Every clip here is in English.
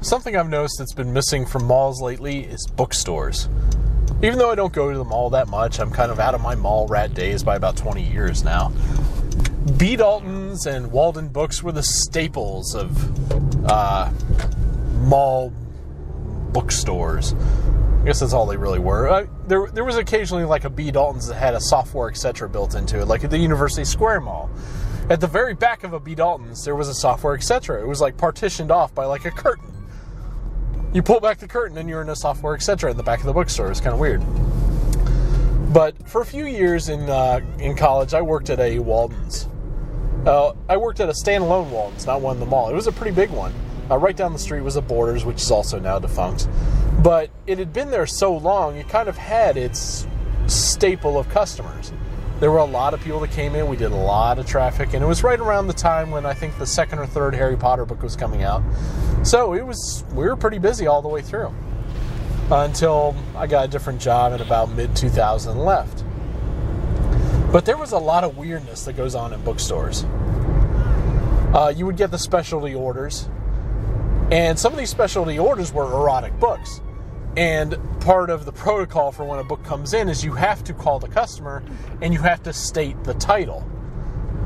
something I've noticed that's been missing from malls lately is bookstores. Even though I don't go to the mall that much, I'm kind of out of my mall rat days by about 20 years now. B. Dalton's and Walden Books were the staples of mall bookstores. I guess that's all they really were. There was occasionally like a B. Dalton's that had a software etc. built into it, like at the University Square Mall. At the very back of a B. Dalton's, there was a software etc. It was like partitioned off by like a curtain. You pull back the curtain and you're in a software etc. in the back of the bookstore. It's kind of weird. But for a few years in college, I worked at a Walden's. I worked at a standalone Walden's, not one in the mall. It was a pretty big one. Right down the street was a Borders, which is also now defunct. But it had been there so long, it kind of had its staple of customers. There were a lot of people that came in. We did a lot of traffic. And it was right around the time when I think the second or third Harry Potter book was coming out. So we were pretty busy all the way through. Until I got a different job in about mid-2000 and left. But there was a lot of weirdness that goes on in bookstores. You would get the specialty orders. And some of these specialty orders were erotic books. And part of the protocol for when a book comes in is you have to call the customer and you have to state the title.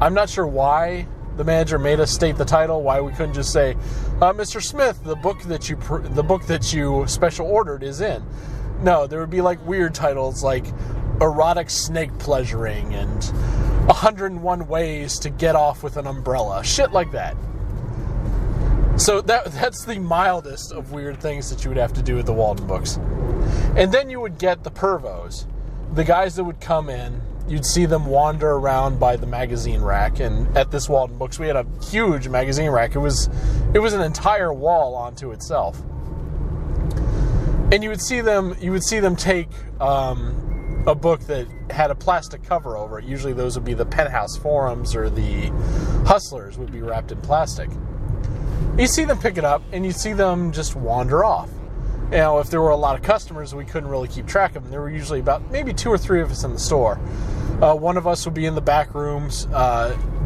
I'm not sure why the manager made us state the title, why we couldn't just say, Mr. Smith, the book that you special ordered is in. No, there would be like weird titles like Erotic Snake Pleasuring and 101 Ways to Get Off with an Umbrella. Shit like that. So that's the mildest of weird things that you would have to do with the Walden Books. And then you would get the pervos. The guys that would come in, you'd see them wander around by the magazine rack. And at this Walden Books, we had a huge magazine rack. It was an entire wall onto itself. And you would see them take a book that had a plastic cover over it. Usually those would be the Penthouse Forums or the Hustlers would be wrapped in plastic. You see them pick it up, and you see them just wander off. You know, if there were a lot of customers, we couldn't really keep track of them. There were usually about maybe 2 or 3 of us in the store. One of us would be in the back rooms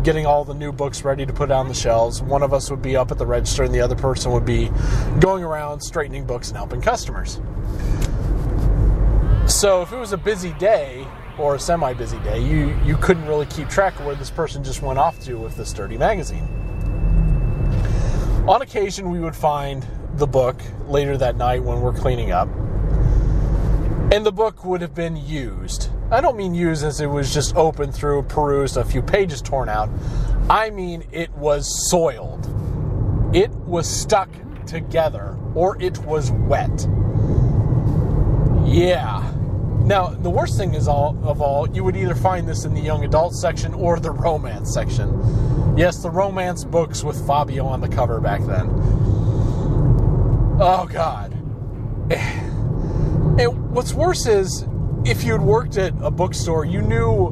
getting all the new books ready to put on the shelves. One of us would be up at the register, and the other person would be going around straightening books and helping customers. So if it was a busy day, or a semi-busy day, you couldn't really keep track of where this person just went off to with this dirty magazine. On occasion, we would find the book later that night when we're cleaning up, and the book would have been used. I don't mean used as it was just opened through, perused, a few pages torn out. I mean it was soiled. It was stuck together, or it was wet. Yeah. Now, the worst thing is you would either find this in the young adult section or the romance section. Yes, the romance books with Fabio on the cover back then. Oh, God. And what's worse is, if you'd worked at a bookstore, you knew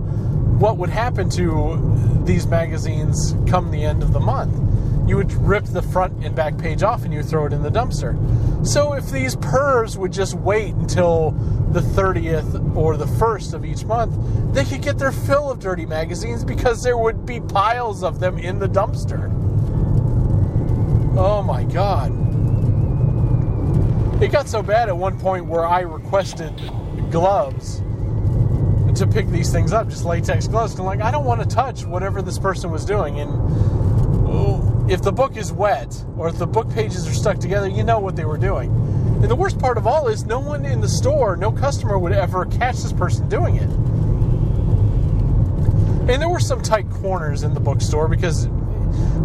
what would happen to these magazines come the end of the month. You would rip the front and back page off and you would throw it in the dumpster. So if these pervs would just wait until the 30th or the 1st of each month, they could get their fill of dirty magazines because there would be piles of them in the dumpster. Oh my God. It got so bad at one point where I requested gloves to pick these things up, just latex gloves. I'm like, I don't want to touch whatever this person was doing. And if the book is wet or if the book pages are stuck together, you know what they were doing. And the worst part of all is no one in the store, no customer would ever catch this person doing it. And there were some tight corners in the bookstore because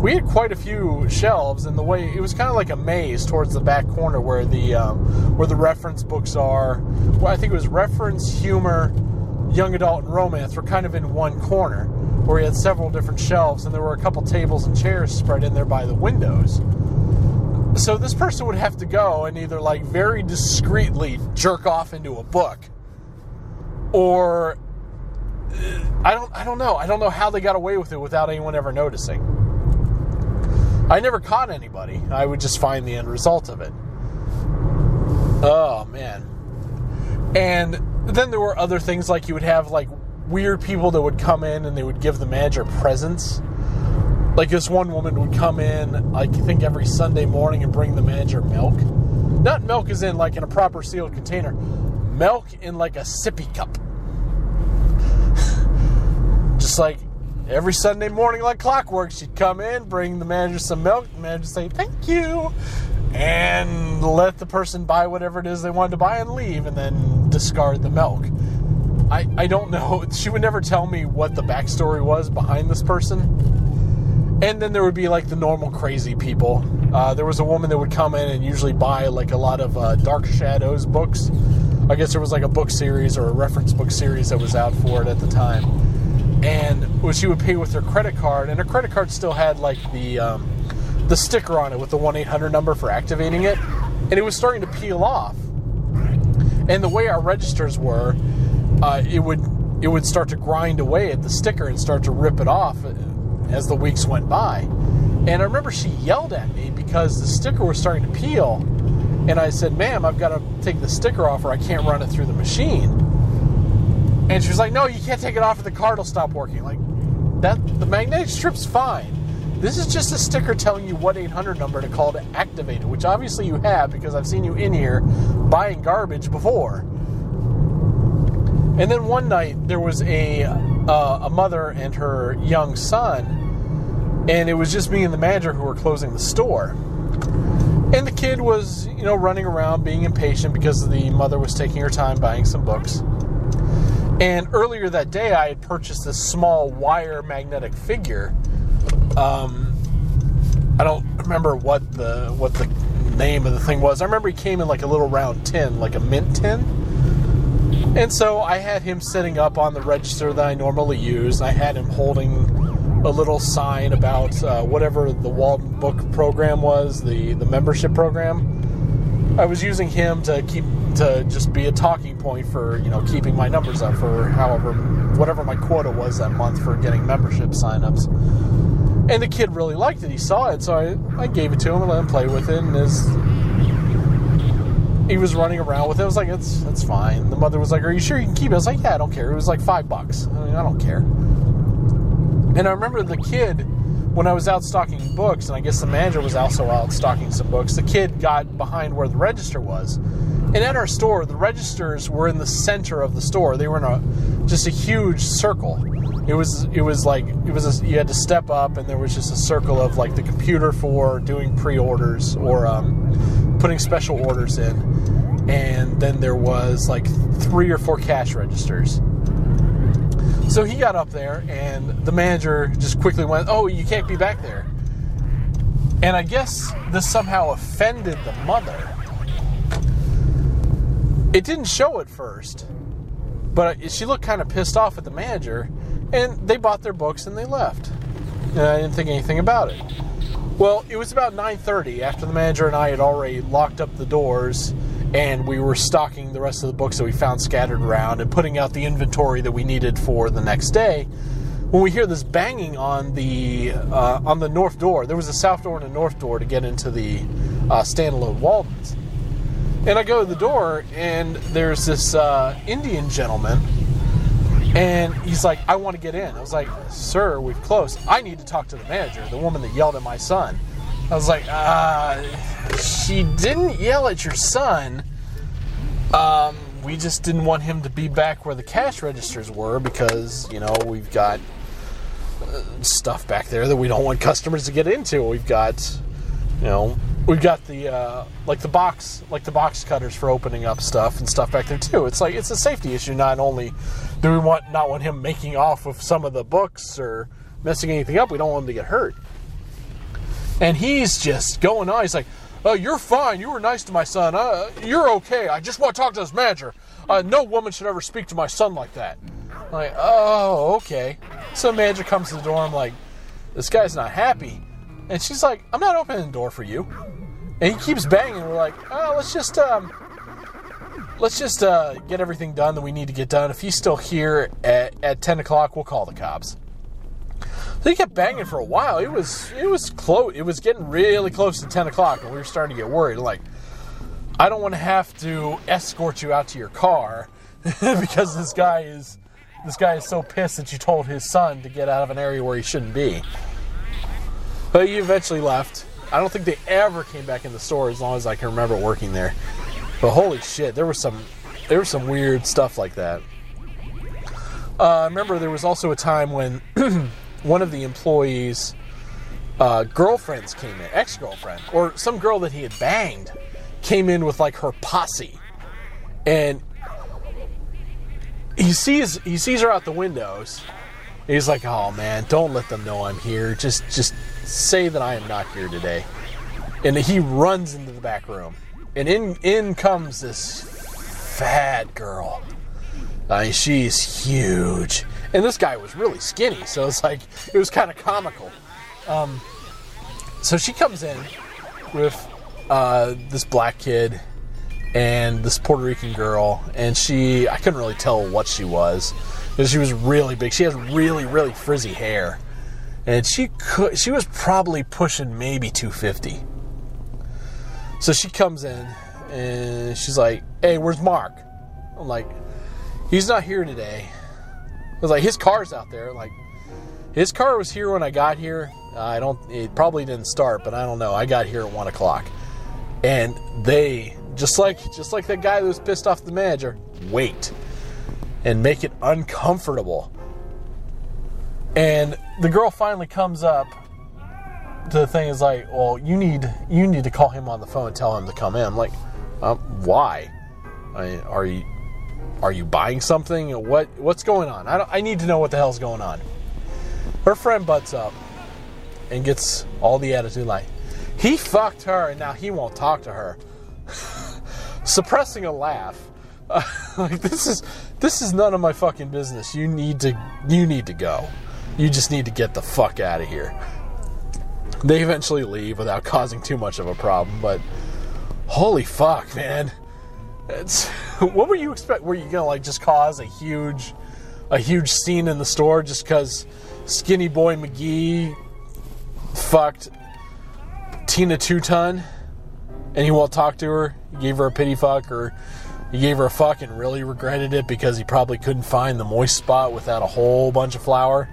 we had quite a few shelves, and the way it was kind of like a maze towards the back corner where the reference books are. Well, I think it was reference, humor, young adult, and romance were kind of in one corner, where we had several different shelves, and there were a couple tables and chairs spread in there by the windows. So this person would have to go and either like very discreetly jerk off into a book, or I don't know. I don't know how they got away with it without anyone ever noticing. I never caught anybody. I would just find the end result of it. Oh, man. And then there were other things, like you would have like weird people that would come in and they would give the manager presents. Like this one woman would come in, I think every Sunday morning and bring the manager milk. Not milk as in like in a proper sealed container. Milk in like a sippy cup. Just like every Sunday morning like clockwork, she'd come in, bring the manager some milk, the manager would say, thank you, and let the person buy whatever it is they wanted to buy and leave, and then discard the milk. I don't know. She would never tell me what the backstory was behind this person. And then there would be like the normal crazy people. There was a woman that would come in and usually buy like a lot of Dark Shadows books. I guess there was like a book series or a reference book series that was out for it at the time. And she would pay with her credit card, and her credit card still had like the sticker on it with the 1-800 number for activating it. And it was starting to peel off. And the way our registers were, it would start to grind away at the sticker and start to rip it off as the weeks went by. And I remember she yelled at me because the sticker was starting to peel. And I said, ma'am, I've got to take the sticker off or I can't run it through the machine. And she was like, no, you can't take it off or the card will stop working. Like, the magnetic strip's fine. This is just a sticker telling you what 800 number to call to activate it, which obviously you have because I've seen you in here buying garbage before. And then one night there was a mother and her young son, and it was just me and the manager who were closing the store. And the kid was, running around being impatient because the mother was taking her time buying some books. And earlier that day I had purchased this small wire magnetic figure. I don't remember what the name of the thing was. I remember he came in like a little round tin, like a mint tin. And so I had him sitting up on the register that I normally use. I had him holding a little sign about whatever the Walden Book program was, the membership program. I was using him to just be a talking point for, keeping my numbers up for whatever my quota was that month for getting membership signups. And the kid really liked it. He saw it, so I gave it to him and let him play with it. And he was running around with it. I was like, that's fine. The mother was like, are you sure you can keep it? I was like, yeah, I don't care. It was like $5. I mean, I don't care. And I remember the kid, when I was out stocking books, and I guess the manager was also out stocking some books, the kid got behind where the register was. And at our store, the registers were in the center of the store. They were in just a huge circle. You had to step up, and there was just a circle of like the computer for doing pre-orders or putting special orders in. And then there was like 3 or 4 cash registers. So he got up there, and the manager just quickly went, oh, you can't be back there. And I guess this somehow offended the mother. It didn't show at first, but she looked kind of pissed off at the manager, and they bought their books and they left. And I didn't think anything about it. Well, it was about 9:30 after the manager and I had already locked up the doors and we were stocking the rest of the books that we found scattered around and putting out the inventory that we needed for the next day, when we hear this banging on the north door. There was a south door and a north door to get into the standalone Waldens. And I go to the door, and there's this Indian gentleman, and he's like, I want to get in. I was like, sir, we've closed. I need to talk to the manager, the woman that yelled at my son. I was like, she didn't yell at your son. We just didn't want him to be back where the cash registers were because, we've got stuff back there that we don't want customers to get into. We've got, we've got the the box cutters for opening up stuff and stuff back there too. It's like, it's a safety issue. Not only do we not want him making off with some of the books or messing anything up, we don't want him to get hurt. And he's just going on. He's like, oh, you're fine. You were nice to my son. You're okay. I just want to talk to this manager. No woman should ever speak to my son like that. I'm like, oh, okay. So the manager comes to the door. I'm like, this guy's not happy. And she's like, I'm not opening the door for you. And he keeps banging. We're like, oh, let's just get everything done that we need to get done. If he's still here at 10 o'clock, we'll call the cops. So he kept banging for a while. It was close. It was getting really close to 10 o'clock, and we were starting to get worried. Like, I don't want to have to escort you out to your car because this guy is so pissed that you told his son to get out of an area where he shouldn't be. But he eventually left. I don't think they ever came back in the store as long as I can remember working there. But holy shit, there was some weird stuff like that. I remember there was also a time when one of the employees' girlfriends came in, ex-girlfriend, or some girl that he had banged, came in with like her posse, and he sees her out the windows. He's like, "Oh man, don't let them know I'm here. Just say that I am not here today." And he runs into the back room, and in comes this fat girl. I mean, she's huge, and this guy was really skinny, so it's like it was kind of comical. So she comes in with this black kid and this Puerto Rican girl, and I couldn't really tell what she was, because she was really big. She has really, really frizzy hair, and she was probably pushing maybe 250. So she comes in, and she's like, "Hey, where's Mark?" I'm like, "He's not here today." I was like, "His car's out there." Like, his car was here when I got here. It probably didn't start, but I don't know. I got here at 1 o'clock. And they, just like that guy that was pissed off at the manager, wait and make it uncomfortable. And the girl finally comes up to the thing, is like, "Well, you need to call him on the phone and tell him to come in." I'm like, "Why? Are you buying something? What's going on? I need to know what the hell's going on." Her friend butts up and gets all the attitude, like, he fucked her and now he won't talk to her. Suppressing a laugh. Like, this is none of my fucking business. You need to go. You just need to get the fuck out of here. They eventually leave without causing too much of a problem, but holy fuck, man. What were you expect? Were you gonna like just cause a huge scene in the store just because Skinny Boy McGee fucked Tina Two-Ton and he won't talk to her? He gave her a pity fuck, or he gave her a fuck and really regretted it because he probably couldn't find the moist spot without a whole bunch of flour?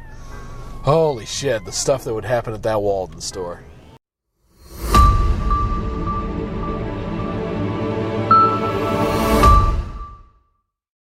Holy shit, the stuff that would happen at that Walden store.